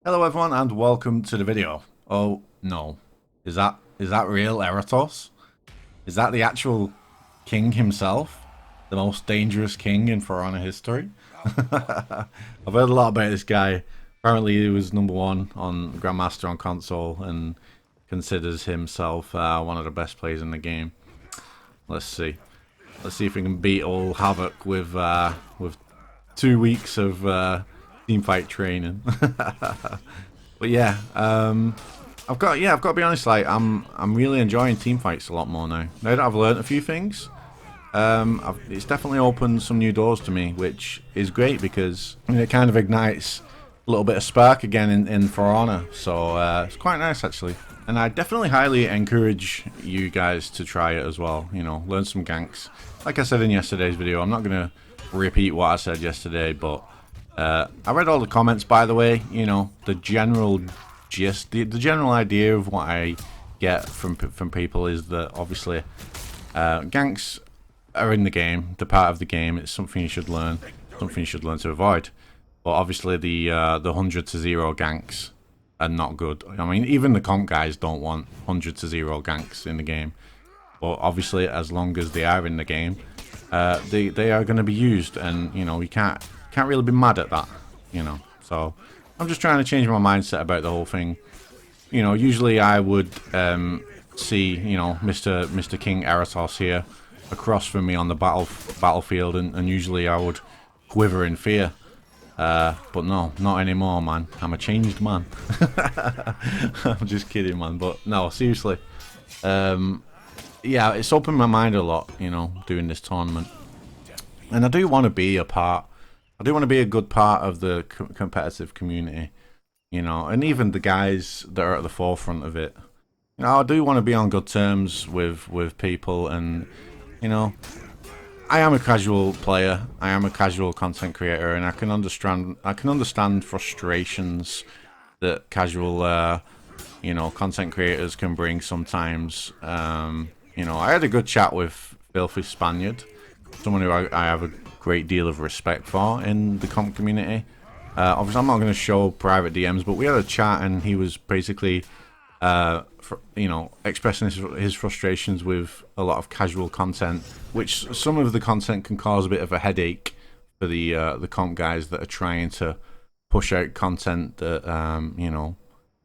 Hello everyone and welcome to the video. Oh no. Is that real Eratos? Is that the actual king himself? The most dangerous king in For Honor history? I've heard a lot about this guy. Apparently he was #1 on Grandmaster on console and considers himself one of the best players in the game. Let's see. Let's see if we can beat old Havok with 2 weeks of teamfight training. But yeah, I've got to be honest. Like I'm really enjoying team fights a lot more now. Now that I've learned a few things, it's definitely opened some new doors to me, which is great because it kind of ignites a little bit of spark again in For Honor. So it's quite nice actually, and I definitely highly encourage you guys to try it as well. You know, learn some ganks. Like I said in yesterday's video, I'm not gonna repeat what I said yesterday, but I read all the comments, by the way. You know, the general gist, the general idea of what I get from people is that obviously ganks are in the game, they're part of the game. It's something you should learn, to avoid. But obviously the 100-0 ganks are not good. I mean, even the comp guys don't want 100-0 ganks in the game. But obviously, as long as they are in the game, they are going to be used, and you know we can't really be mad at that, you know. So I'm just trying to change my mindset about the whole thing. You know, usually I would see, you know, Mr. King Eratos here across from me on the battlefield, and usually I would quiver in fear. But no, not anymore, man. I'm a changed man. I'm just kidding, man. But no, seriously. Yeah, it's opened my mind a lot, you know, doing this tournament. And I do want to be a part. I do want to be a good part of the competitive community, you know, and even the guys that are at the forefront of it. You know, I do want to be on good terms with people, and you know, I am a casual player. I am a casual content creator, and I can understand frustrations that casual, you know, content creators can bring sometimes. You know, I had a good chat with Filthy Spaniard, someone who I have a great deal of respect for in the comp community. Obviously, I'm not going to show private DMs, but we had a chat, and he was basically, you know, expressing his frustrations with a lot of casual content, which some of the content can cause a bit of a headache for the comp guys that are trying to push out content that you know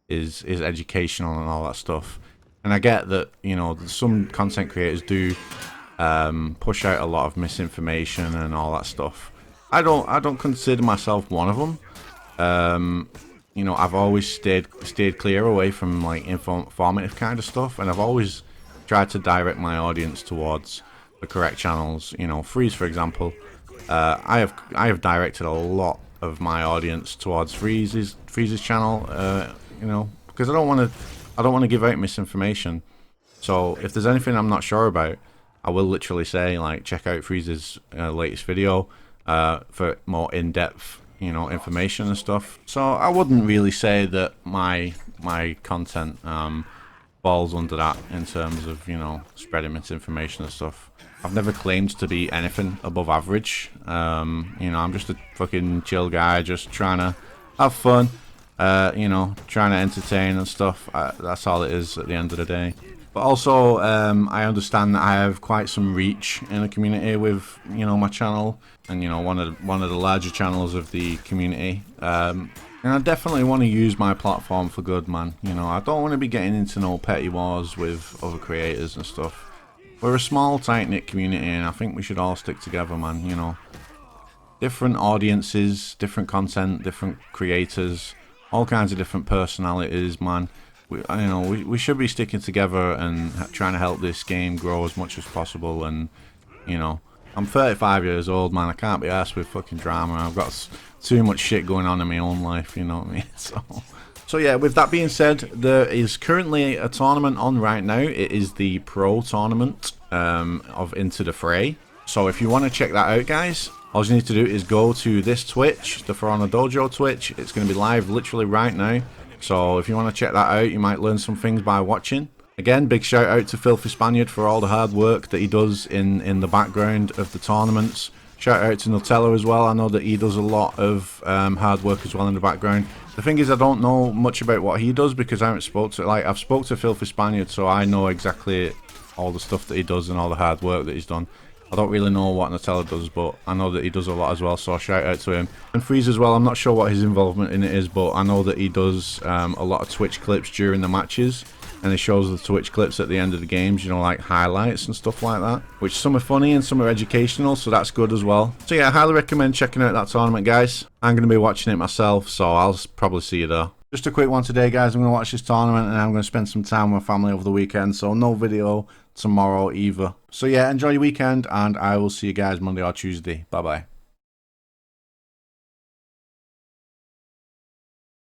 is educational and all that stuff. And I get that, you know, some content creators do push out a lot of misinformation and all that stuff. I don't consider myself one of them. You know, I've always stayed clear away from like informative kind of stuff, and I've always tried to direct my audience towards the correct channels. You know, Freez, for example, I have directed a lot of my audience towards Freez's channel. You know, because I don't want to give out misinformation. So if there's anything I'm not sure about, I will literally say, like, check out Freez's latest video for more in-depth, you know, information and stuff. So I wouldn't really say that my content falls under that in terms of, you know, spreading misinformation and stuff. I've never claimed to be anything above average. You know, I'm just a fucking chill guy, just trying to have fun. You know, trying to entertain and stuff. That's all it is at the end of the day. But also, I understand that I have quite some reach in the community with, you know, my channel, and you know, one of the larger channels of the community. And I definitely want to use my platform for good, man. You know, I don't want to be getting into no petty wars with other creators and stuff. We're a small, tight-knit community, and I think we should all stick together, man. You know, different audiences, different content, different creators, all kinds of different personalities, man. We should be sticking together and trying to help this game grow as much as possible. And you know, I'm 35 years old, man. I can't be arsed with fucking drama. I've got too much shit going on in my own life, you know what I mean? So yeah, with that being said, there is currently a tournament on right now. It is the Pro Tournament of Into the Fray. So if you want to check that out, guys, all you need to do is go to this Twitch, the For Honor Dojo Twitch. It's going to be live literally right now. So if you want to check that out, you might learn some things by watching. Again, big shout out to Filthy Spaniard for all the hard work that he does in the background of the tournaments. Shout out to Nutella as well. I know that he does a lot of hard work as well in the background. The thing is, I don't know much about what he does because I haven't spoke to, like, I've spoke to Filthy Spaniard, so I know exactly all the stuff that he does and all the hard work that he's done. I don't really know what Nutella does, but I know that he does a lot as well, so shout out to him. And Freez as well, I'm not sure what his involvement in it is, but I know that he does a lot of Twitch clips during the matches, and he shows the Twitch clips at the end of the games, you know, like highlights and stuff like that, which some are funny and some are educational, so that's good as well. So yeah, I highly recommend checking out that tournament, guys. I'm going to be watching it myself, so I'll probably see you there. Just a quick one today, guys. I'm going to watch this tournament and I'm going to spend some time with my family over the weekend, so no video tomorrow either. So yeah, enjoy your weekend and I will see you guys Monday or Tuesday. Bye bye.